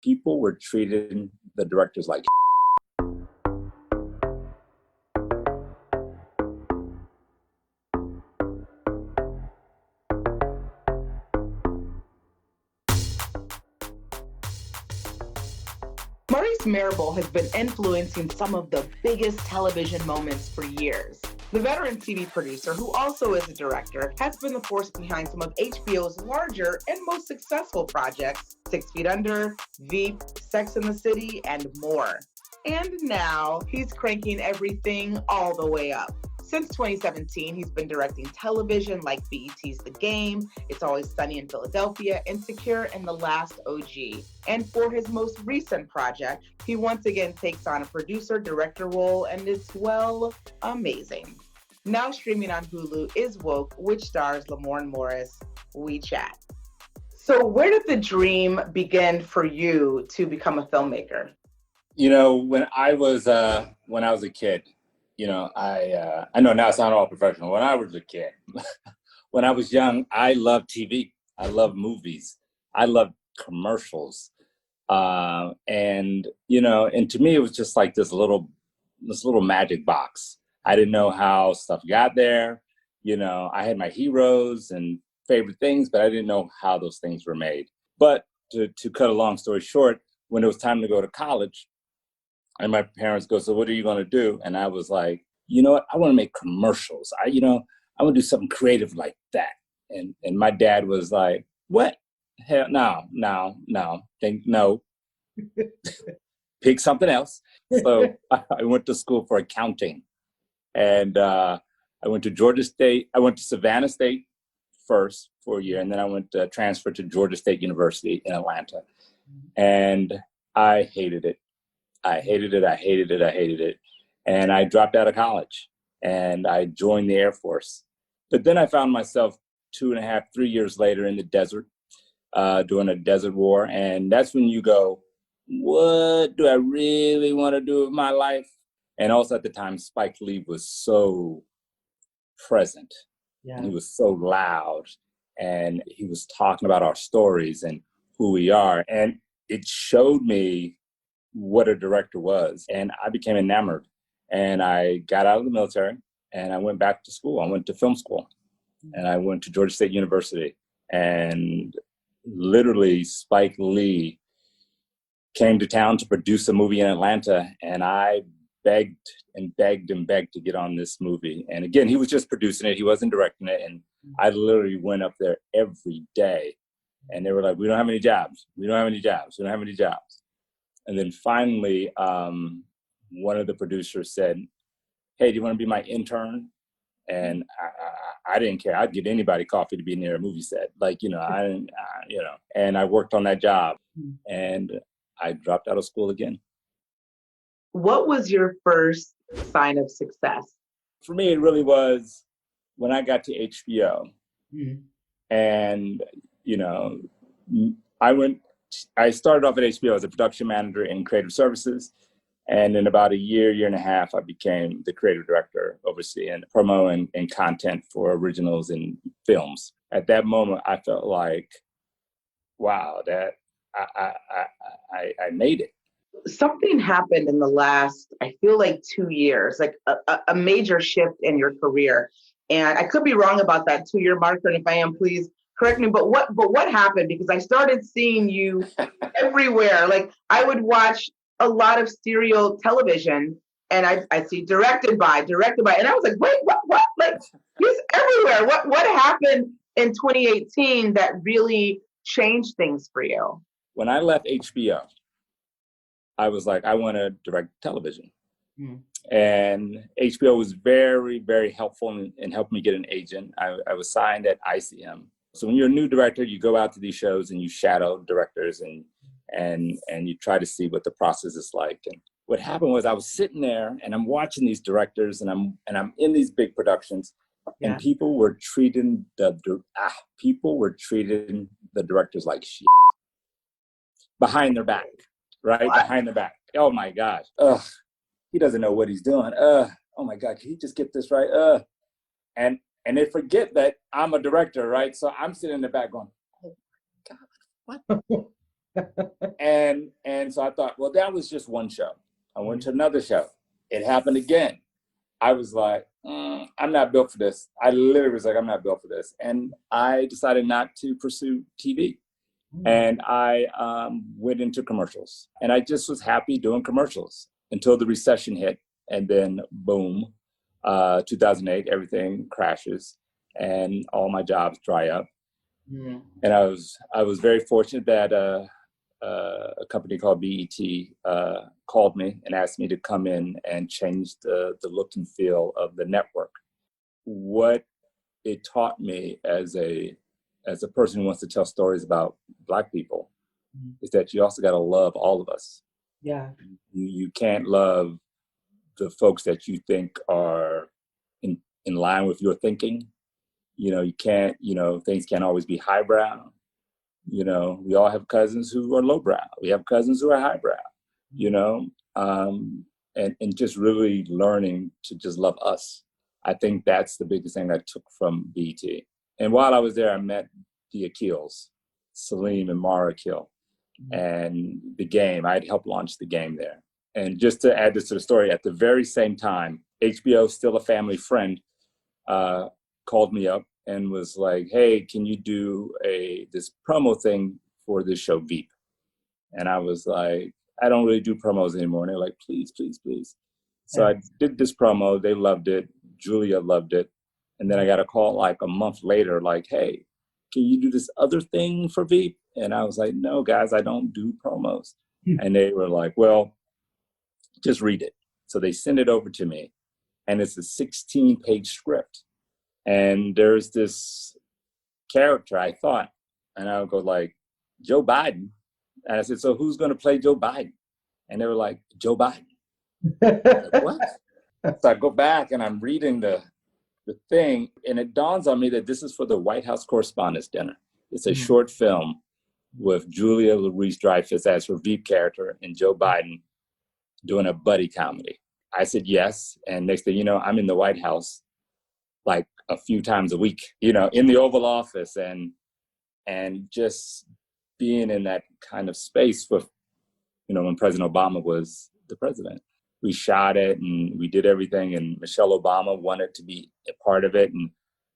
people were treating the directors like Maurice Marable has been influencing some of the biggest television moments for years. The veteran TV producer, who also is a director, has been the force behind some of HBO's larger and most successful projects, 6 Feet Under, Veep, Sex and the City, and more. And now he's cranking everything all the way up. Since 2017, he's been directing television like BET's The Game, It's Always Sunny in Philadelphia, Insecure, and The Last OG. And for his most recent project, he once again takes on a producer-director role, and it's, well, amazing. Now streaming on Hulu is Woke, which stars Lamorne Morris. We chat. So where did the dream begin for you to become a filmmaker? You know, when I was a kid, you know, I know now it's not all professional. When I was a kid, when I was young, I loved TV. I loved movies. I loved commercials. And, you know, and to me, it was just like this little magic box. I didn't know how stuff got there. You know, I had my heroes and favorite things, but I didn't know how those things were made. But to cut a long story short, when it was time to go to college, and my parents go, so what are you going to do? And I was like, you know what? I want to make commercials. I want to do something creative like that. And my dad was like, what? Hell, no. Pick something else. So I went to school for accounting. And I went to Georgia State. I went to Savannah State first for a year. And then I went to transfer to Georgia State University in Atlanta. And I hated it. I hated it. And I dropped out of college and I joined the Air Force. But then I found myself 2.5, 3 years later in the desert, doing a desert war. And that's when you go, what do I really want to do with my life? And also at the time, Spike Lee was so present. Yeah. And he was so loud and he was talking about our stories and who we are. And it showed me what a director was. And I became enamored. And I got out of the military and I went back to school. I went to film school and I went to Georgia State University. And literally Spike Lee came to town to produce a movie in Atlanta. And I begged to get on this movie. And again, he was just producing it. He wasn't directing it. And I literally went up there every day. And they were like, we don't have any jobs. And then finally, one of the producers said, hey, do you want to be my intern? And I didn't care. I'd give anybody coffee to be near a movie set. Like, you know, I didn't, and I worked on that job and I dropped out of school again. What was your first sign of success? For me, it really was when I got to HBO. Mm-hmm. And, you know, I started off at HBO as a production manager in creative services. And in about a year and a half, I became the creative director overseeing promo and content for originals and films. At that moment, I felt like, wow, that I made it. Something happened in the last, I feel like 2 years, like a major shift in your career. And I could be wrong about that 2-year marker. And if I am, please correct me. But what happened? Because I started seeing you everywhere. Like I would watch a lot of serial television and I see directed by, and I was like, wait, what? Like he's everywhere. What happened in 2018 that really changed things for you? When I left HBO, I was like, I want to direct television. And HBO was very, very helpful in helping me get an agent. I was signed at ICM. So when you're a new director, you go out to these shows and you shadow directors and you try to see what the process is like. And what happened was I was sitting there and I'm watching these directors and I'm in these big productions and people were treating the directors like shit behind their back, right? What? Behind their back. Oh my gosh. Ugh. He doesn't know what he's doing. Oh my God, can he just get this right? And they forget that I'm a director, right? So I'm sitting in the back going, oh my God, what? and And so I thought, well, that was just one show. I went to another show. It happened again. I was like, I'm not built for this. I literally was like, I'm not built for this. And I decided not to pursue TV. And I went into commercials. And I just was happy doing commercials until the recession hit. And then boom, 2008, everything crashes and all my jobs dry up. Mm. And I was very fortunate that a company called BET called me and asked me to come in and change the look and feel of the network. What it taught me as a person who wants to tell stories about Black people is that you also got to love all of us. Yeah. You can't love the folks that you think are in line with your thinking. You can't, things can't always be highbrow. We all have cousins who are lowbrow. We have cousins who are highbrow, and just really learning to just love us. I think that's the biggest thing I took from BT. And while I was there, I met the Akils, Salim and Mara Akil, and the game. I'd helped launch the game there. And just to add this to the story, at the very same time, HBO, still a family friend, called me up and was like, hey, can you do this promo thing for this show, Veep? And I was like, I don't really do promos anymore. And they're like, please, please, please. So I did this promo. They loved it. Julia loved it. And then I got a call like a month later, like, hey, can you do this other thing for Veep? And I was like, no, guys, I don't do promos. And they were like, well, just read it. So they sent it over to me. And it's a 16-page script. And there's this character, I thought, and I would go like, Joe Biden. And I said, so who's going to play Joe Biden? And they were like, Joe Biden. Like, what? So I go back and I'm reading the thing, and it dawns on me that this is for the White House Correspondents' Dinner. It's a short film with Julia Louis-Dreyfus as her Veep character and Joe Biden doing a buddy comedy. I said yes, and next thing you know, I'm in the White House like a few times a week, in the Oval Office, and just being in that kind of space with, when President Obama was the president. We shot it and we did everything, and Michelle Obama wanted to be a part of it. And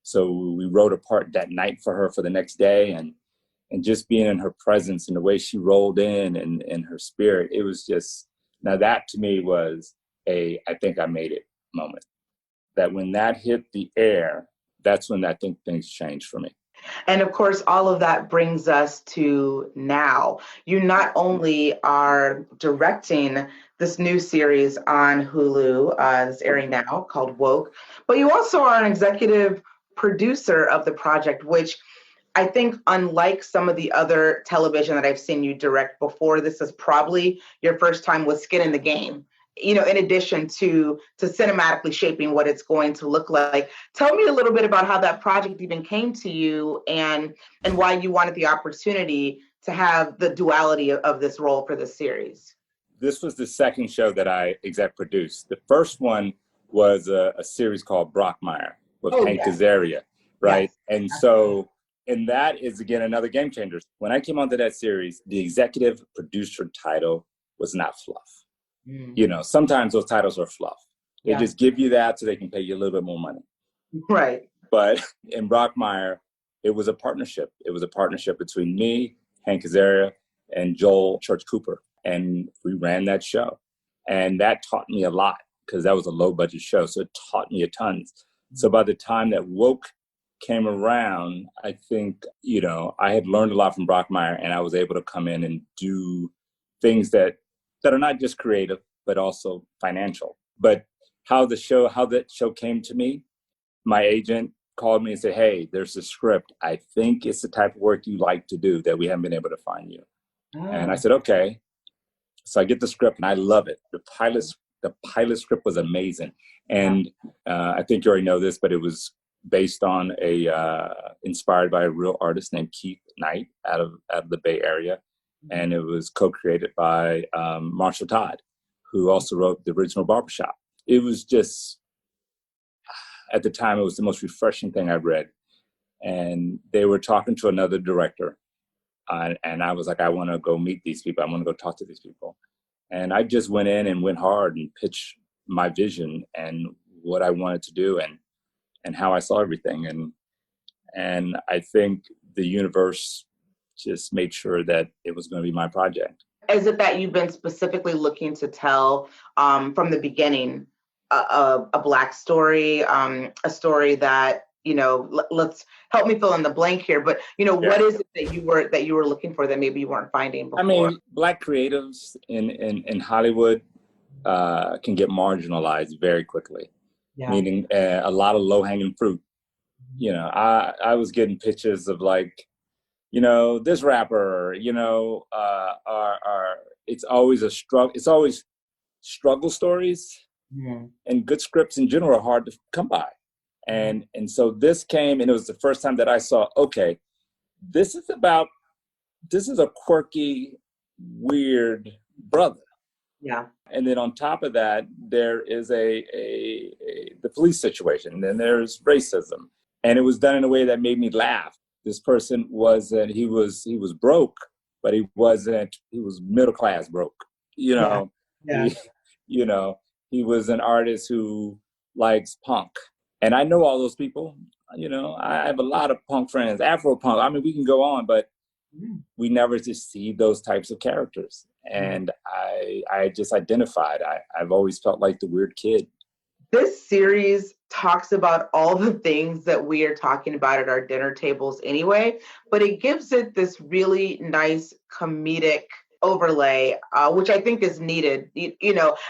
so we wrote a part that night for her for the next day, and just being in her presence and the way she rolled in and her spirit, it was just, now that to me was I think I made it moment. That when that hit the air, that's when I think things changed for me. And of course, all of that brings us to now. You not only are directing this new series on Hulu, that's airing now, called Woke, but you also are an executive producer of the project, which I think, unlike some of the other television that I've seen you direct before, this is probably your first time with skin in the game. In addition to cinematically shaping what it's going to look like. Tell me a little bit about how that project even came to you and why you wanted the opportunity to have the duality of this role for this series. This was the second show that I exec produced. The first one was a series called Brockmire with Hank Azaria, right? Yes. And so, and that is, again, another game changer. When I came onto that series, the executive producer title was not fluff. Sometimes those titles are fluff. They just give you that so they can pay you a little bit more money. Right. But in Brockmire, it was a partnership. It was a partnership between me, Hank Azaria, and Joel Church Cooper. And we ran that show. And that taught me a lot because that was a low budget show. So it taught me a ton. So by the time that Woke came around, I think, I had learned a lot from Brockmire, and I was able to come in and do things that are not just creative, but also financial. But how that show came to me, my agent called me and said, hey, there's a script. I think it's the type of work you like to do that we haven't been able to find you. And I said, okay. So I get the script and I love it. The pilot script was amazing. And I think you already know this, but it was based on inspired by a real artist named Keith Knight out of the Bay Area. And it was co-created by Marshall Todd, who also wrote the original Barbershop. It was just, at the time, it was the most refreshing thing I've read. And they were talking to another director And I was like, I want to go meet these people. I want to go talk to these people. And I just went in and went hard and pitched my vision and what I wanted to do and how I saw everything. And I think the universe just made sure that it was going to be my project. Is it that you've been specifically looking to tell from the beginning a Black story, a story that, let's help me fill in the blank here, but what is it that you were looking for that maybe you weren't finding before? I mean, Black creatives in Hollywood can get marginalized very quickly, meaning a lot of low-hanging fruit. I was getting pictures of like, this rapper, it's always a struggle. It's always struggle stories, and good scripts in general are hard to come by. And so this came, and it was the first time that I saw, okay, this is a quirky, weird brother. Yeah. And then on top of that, there is the police situation, and then there's racism. And it was done in a way that made me laugh. This person he was broke, but he was middle class broke. He was an artist who likes punk. And I know all those people. I have a lot of punk friends, Afro punk. I mean, we can go on, but we never just see those types of characters. And I just identified. I've always felt like the weird kid. This series talks about all the things that we are talking about at our dinner tables anyway, but it gives it this really nice comedic overlay, which I think is needed,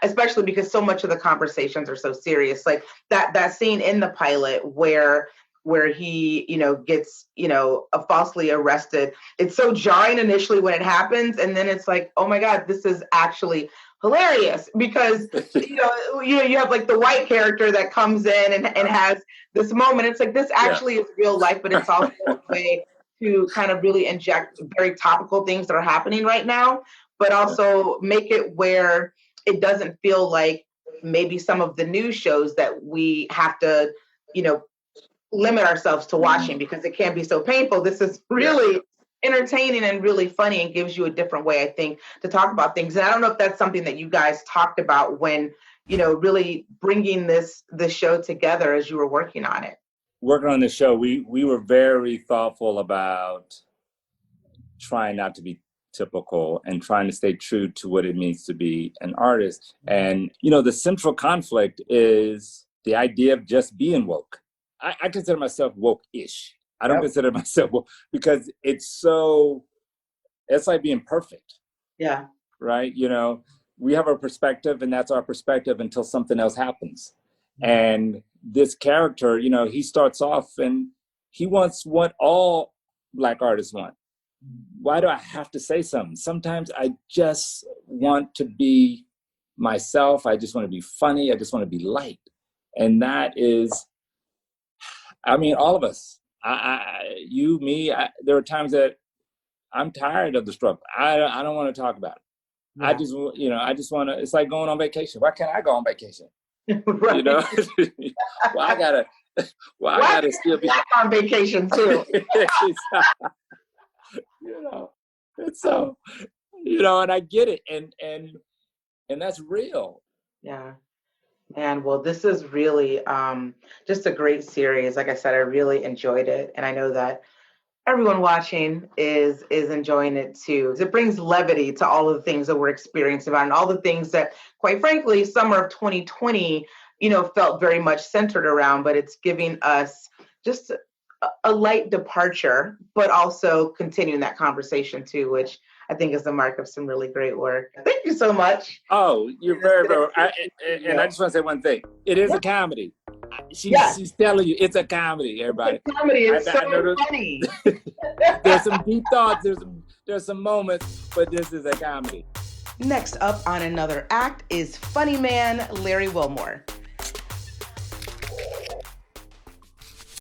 especially because so much of the conversations are so serious. Like that scene in the pilot where he, gets, falsely arrested. It's so jarring initially when it happens. And then it's like, oh my God, this is actually hilarious because, you have like the white character that comes in and has this moment. It's like, this actually is real life, but it's also a way to kind of really inject very topical things that are happening right now, but also make it where it doesn't feel like maybe some of the news shows that we have to, limit ourselves to watching because it can be so painful. This is really entertaining and really funny and gives you a different way, I think, to talk about things. And I don't know if that's something that you guys talked about when, really bringing this show together as you were working on it. Working on this show, we were very thoughtful about trying not to be typical and trying to stay true to what it means to be an artist. And, the central conflict is the idea of just being woke. I consider myself woke-ish. I don't consider myself woke because it's like being perfect. Yeah. Right? We have our perspective and that's our perspective until something else happens. And this character, he starts off and he wants what all Black artists want. Why do I have to say something? Sometimes I just want to be myself. I just want to be funny. I just want to be light. And that is, all of us, you, me, there are times that I'm tired of the struggle. I don't want to talk about it. Yeah. I just want to, it's like going on vacation. Why can't I go on vacation? Right. I gotta still be on vacation too. And so, and I get it. And that's real. Yeah. Man, well, this is really just a great series. Like I said, I really enjoyed it. And I know that everyone watching is enjoying it too. It brings levity to all of the things that we're experiencing about and all the things that, quite frankly, summer of 2020, felt very much centered around, but it's giving us just a light departure, but also continuing that conversation too, which I think is the mark of some really great work. Thank you so much. Oh, you're very, very, I just want to say one thing. It is a comedy. She's telling you it's a comedy, everybody. It's a comedy. It's so funny. There's some deep thoughts. There's some moments, but this is a comedy. Next up on Another Act is funny man Larry Wilmore.